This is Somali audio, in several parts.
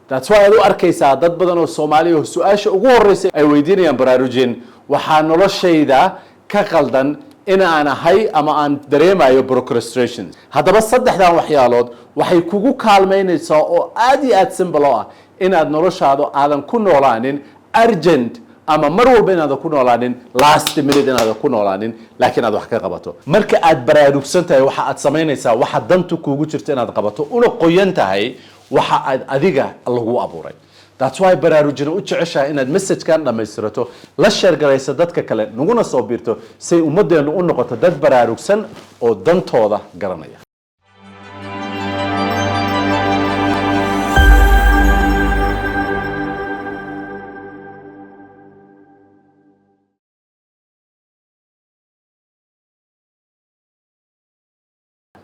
that's why aad u arkaysaa dad badan oo Soomaali oo su'aasha ugu horeysay ay weydiinayaan baraarujin waxaa noloshayda ka qaldan in aan ahay ama aan dareemayo procrastination haddaba saddexdan waxyaalood waxay kugu kaalmeynaysaa oo aad iyo aad simple ah inaad noloshaada aadan ku noolaanin urgent ama mar walba inaad ku noolaanin last minute inaad ku noolaanin laakiin aad wax ka qabato marka aad baraarugsan tahay waxa aad sameynaysaa waxa dantu kugu jirto inaad qabato una qoyan tahay waxa aad adiga lagu abuuray that's why baraarujin u jeceshahay inaad message kan dhamaystirato la share garaysa dadka kale naguna soo biirto si ummadeenu u noqoto dad baraarugsan oo dantooda garanaya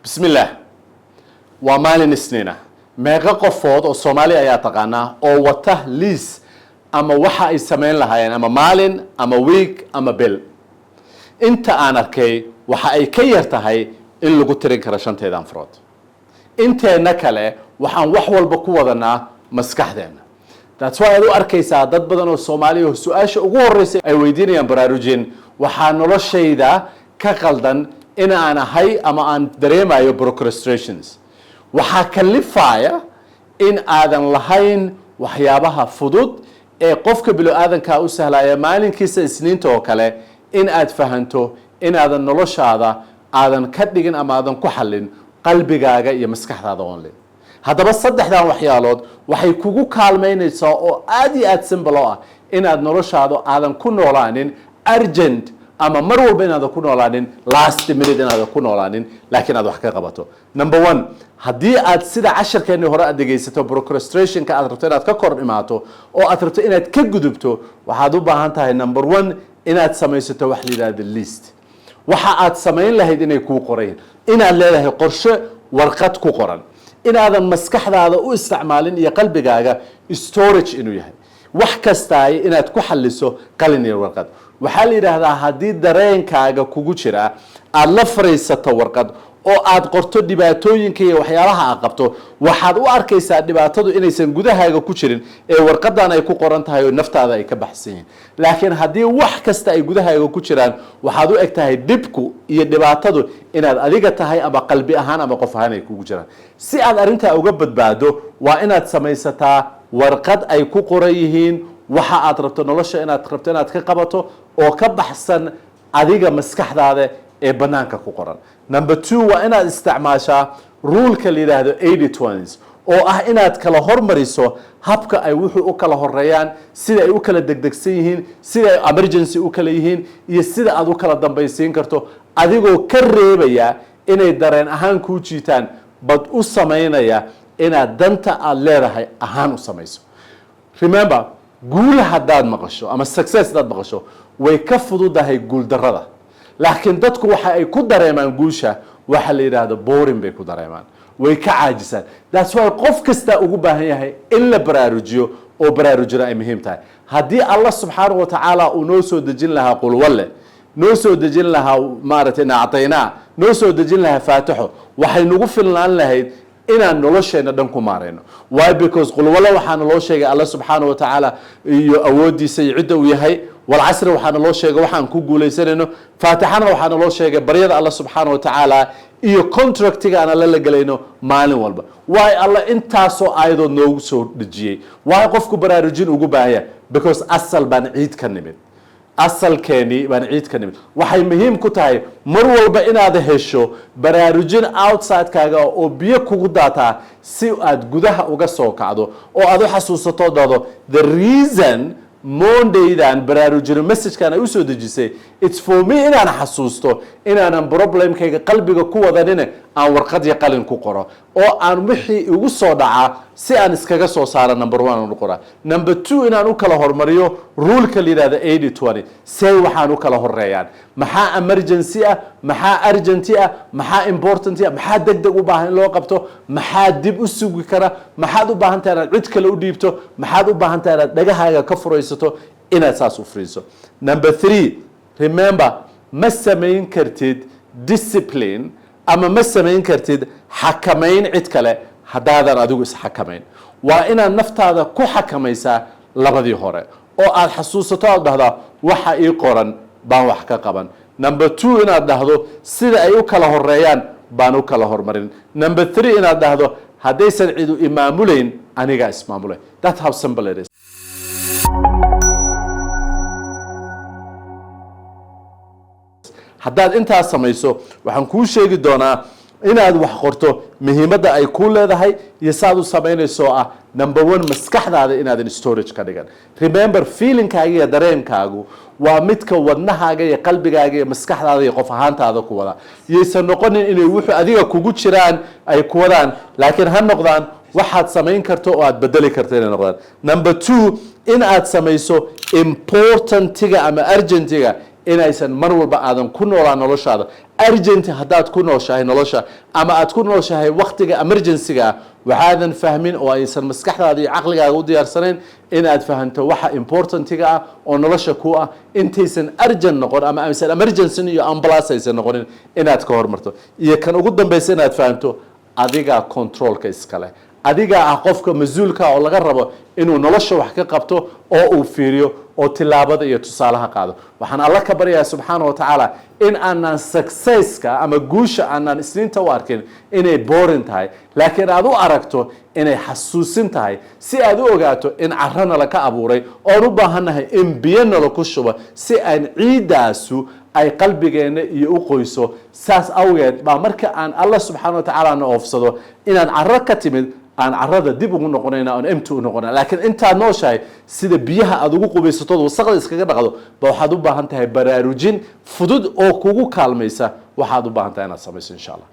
بسم الله ومالين سنينة meeqa qofood oo Soomaali ayaa taqaana oo wata liis ama waxa ay sameyn lahaayeen ama maalin ama week ama bil inta aan arkay waxa ay ka yar tahay in lagu tirin karo shanteedan farood inteena kale waxaan wax walba ku wadanaa maskaxdeena that's why aad u arkaysaa dad badan oo Soomaali oo su'aasha ugu horeysay ay weydiinayaan baraarujin waxaa noloshayda ka qaldan in aan ahay ama aan dareemayo procrastinations waxaa kalifaya in aadan lahayn waxyaabaha fudud ee qofka bilaadanka u sahlaya maalinkiisa isniinta oo kale in aad fahanto in aadan noloshaada aadan ka dhigin ama aadan ku xallin qalbigaaga iyo maskaxdaada only haddaba saddexdan waxyaalood waxay kugu kaalmeynaysaa oo aad iyo aad simple ah inaad noloshaada aadan ku noolaanin urgent ama mar walba inaad ku noolaanin last minute inaad ku noolaanin laakiin aad wax ka qabato number 1 haddii aad sida casharkeeni hore aad dhegaysato procrastination ka aad rabto inaad ka kor imaato oo aad rabto inaad ka gudubto waxaad u baahan tahay number 1 inaad samaysato wax la yiraahdo list waxa aad sameyn lahayd inay ku qoreen inaad leedahay qorshe warqad ku qoran inaadan maskaxdaada u isticmaalin iyo qalbigaaga storage inuu yahay wax kasta inaad ku xalliso qalin iyo warqad waxaa la yiraahdaa haddii dareenkaaga kugu jira aad la fariisato warqad oo aad qorto dhibaatooyinka iyo waxyaalaha aad qabto waxaad u arkaysaa dhibaatadu inaysan gudahaaga ku jirin ee warqadan ay ku qoran tahay oo naftaada ay ka baxsan yihiin laakiin haddii wax kasta ay gudahaaga ku jiraan waxaad u eg tahay dhibku iyo dhibaatadu inaad adiga tahay ama qalbi ahaan ama qof ahaan ay kugu jiraan si aad arrintaa uga badbaado waa inaad samaysataa warqad ay ku qoran yihiin waxa aad rabto nolosha inaad ka qabato oo ka baxsan adiga maskaxdaada ee banaanka ku qoran number 2 waa inaad isticmaashaa rule-ka la yiraahdo 80-20 oo ah inaad kala hormariso habka ay wuxuu u kala horeeyaan sida ay u kala degdegsan yihiin sida ay emergency u kala yihiin iyo sida aad u kala dambaysiin karto adigoo ka reebaya inay dareen ahaan ku jiitaan bad u sameynaya inaad danta aad leedahay ahaan u samayso remember guul haddaad maqasho ama success haddaad maqasho way ka fududahay guul darrada laakiin dadku waxa ay ku dareemaan guusha waxa la yiraahdo boring bay ku dareemaan way ka caajisaan that's why qof kasta ugu baahan yahay in la baraarujiyo oo baraarujina ay muhiim tahay haddii Allah subhanahu wa ta'ala uu noo soo dejin lahaa qul walle noo soo dejin lahaa maaragtay naactayna noo soo dejin lahaa faatixo waxay nagu filnaan lahayd inaan nolosheena dhan ku maareyno why because qul wala waxaana loo sheegay Allah subhanahu wa ta'ala iyo awoodiisa iyo cidda uu yahay wal casr waxaana loo sheegay waxaan ku guuleysanayno faatixana waxaana loo sheegay baryada Allah subhanahu wa ta'ala iyo contractiga aan la galayno maalin walba why Allah intaasoo aayado noogu soo dhijiyay why qofku baraarujin ugu baahaya because asal baan ciid ka nimid asalkeeni baan ciid ka nimid waxay muhiim ku tahay mar walba inaad hesho baraarujin outside kaaga oo biyo kugu daataa si aad gudaha uga soo kacdo oo aad u xasuusato dado the reason Mondaydan baraarujin message-kan ay u soo dejisay it's for me inaan xasuusto inaanan problemkayga qalbiga ku wadanin aan warqad iyo qalin ku qoro oo aan wixii igu soo dhaca si aan iskaga soo saaro number 1 aan u qora number 2 inaan u kala hormariyo rule-ka la yiraahdo 80-20 say waxaan u kala horeeyaan maxaa emergency ah maxaa urgent ah maxaa important ah maxaa degdeg u baahan loo qabto maxaa dib u sugi kara maxaad u baahan tahay inaad cid kale u dhiibto maxaad u baahan tahay inaad dhagahaaga ka furaysato inaad saas u friiso number 3 remember ma samayn kartid discipline ama ma samayn kartid xakamayn cid kale haddaadan adigu isxakamayn waa inaad naftaada ku xakamaysaa labadii hore oo aad xasuusato aad dhahdaa waxa ii qoran baan wax ka qaban number 2 inaad dhahdo sida ay u kala horeeyaan baan u kala hormarin number 3 inaad dhahdo haddaysan cidu imaamulayn aniga ismaamulay that's how simple it is haddaad intaas samayso waxaan kuu sheegi doonaa inaad wax qorto muhiimadda ay ku leedahay iyo saad u samaynayso ah number 1 maskaxdaada inaadan storage ka dhigan remember feelingkaaga iyo dareenkaagu waa midka wadnahaaga iyo qalbigaaga iyo maskaxdaada iyo qof ahaantaada ku wada yaysan noqonin inay wuxuu adiga kugu jiraan ay ku wadaan laakiin ha noqdaan waxaad samayn karto oo aad bedeli karto inay noqdaan number 2 in aad samayso importantiga ama urgentiga inaysan mar walba aadan ku noolaa noloshaada urgent haddaad ku nooshahay nolosha ama aad ku nooshahay waqtiga emergency-ga waxaadan fahmin oo aysan maskaxdaada iyo caqligaaga u diyaarsanayn inaad fahanto waxa importantiga ah oo nolosha ku ah intaysan urgent noqon ama aysan emergency iyo ambulance aysan noqonin inaad ka hormarto iyo kan ugu dambaysa inaad fahanto adiga controlka iskale adiga ah qofka mas-uulka oo laga rabo inuu nolosha wax ka qabto oo uu fiiriyo oo tilaabada iyo tusaalaha qaado waxaan alla ka baryaa subxaana wa tacaala in aanan successka ama guusha aanan isniinta u arkin inay boring tahay laakiin aad u aragto inay xasuusin tahay si aad u ogaato in carana la ka abuuray oon u baahannahay in biyo nala ku shubo si aan ciidaasu ay qalbigeena iyo u qoyso saas awgeed baa marka aan alla subxaana wa tacaala na oofsado inaan caro ka timid aan carada dib ugu noqonayna aan empty u noqonayna laakiin intaad nooshahay sida biyaha aad ugu qubaysatod wasaqda iskaga dhaqdo ba waxaad u baahan tahay baraarujin fudud oo kugu kaalmaysa waxaad u baahan tahay inaad samayso insha allah